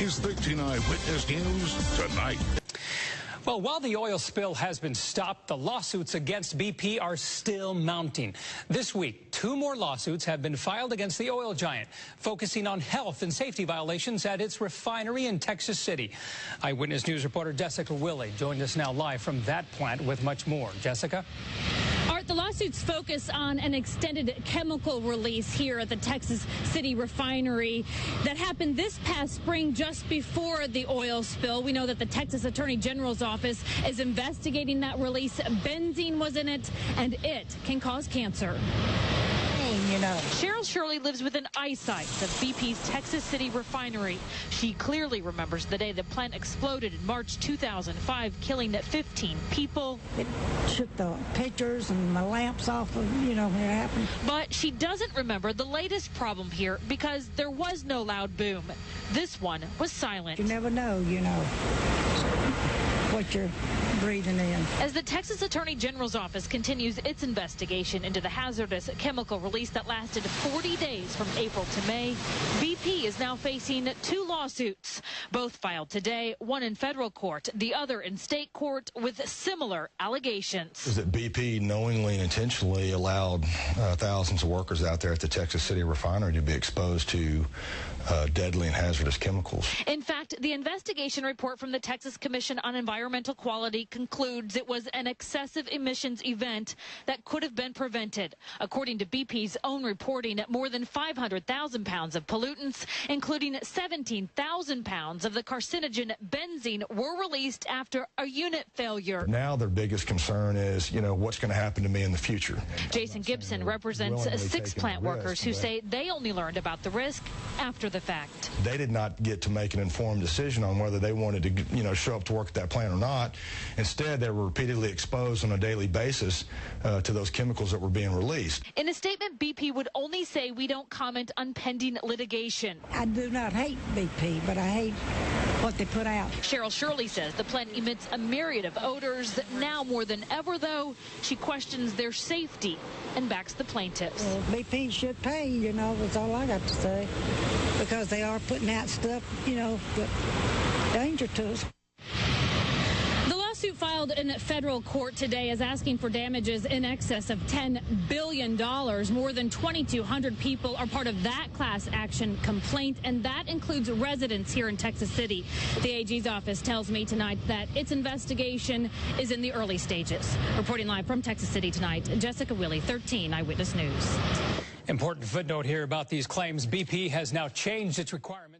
is 13 Eyewitness News tonight. Well, while the oil spill has been stopped, the lawsuits against BP are still mounting. This week, 2 more lawsuits have been filed against the oil giant, focusing on health and safety violations at its refinery in Texas City. Eyewitness News reporter Jessica Willey joined us now live from that plant with much more. Jessica? Art, the lawsuits focus on an extended chemical release here at the Texas City refinery that happened this past spring just before the oil spill. We know that the Texas Attorney General's office is investigating that release. Benzene was in it, and it can cause cancer. Cheryl Shirley lives within eyesight of BP's Texas City refinery. She clearly remembers the day the plant exploded in March 2005, killing 15 people. It took the pictures and the lamps off of, when it happened. But she doesn't remember the latest problem here because there was no loud boom. This one was silent. You never know, what you're breathing in. As the Texas Attorney General's office continues its investigation into the hazardous chemical release that lasted 40 days from April to May, BP is now facing 2 lawsuits, both filed today, one in federal court, the other in state court, with similar allegations. Is that BP knowingly and intentionally allowed thousands of workers out there at the Texas City refinery to be exposed to deadly and hazardous chemicals. In fact, the investigation report from the Texas Commission on Environmental Quality concludes it was an excessive emissions event that could have been prevented. According to BP's own reporting, more than 500,000 pounds of pollutants, including 17,000 pounds of the carcinogen benzene, were released after a unit failure. Now their biggest concern is, what's going to happen to me in the future. Jason Gibson represents 6 plant workers who say they only learned about the risk after the fact. They did not get to make an informed decision on whether they wanted to, show up to work at that plant or not. Instead, they were repeatedly exposed on a daily basis to those chemicals that were being released. In a statement, BP would only say we don't comment on pending litigation. I do not hate BP, but I hate what they put out. Cheryl Shirley says the plant emits a myriad of odors. Now more than ever, though, she questions their safety and backs the plaintiffs. Well, BP should pay, that's all I got to say, because they are putting out stuff, that's danger to us. The lawsuit filed in federal court today is asking for damages in excess of $10 billion. More than 2,200 people are part of that class action complaint, and that includes residents here in Texas City. The AG's office tells me tonight that its investigation is in the early stages. Reporting live from Texas City tonight, Jessica Willey, 13 Eyewitness News. Important footnote here about these claims. BP has now changed its requirements.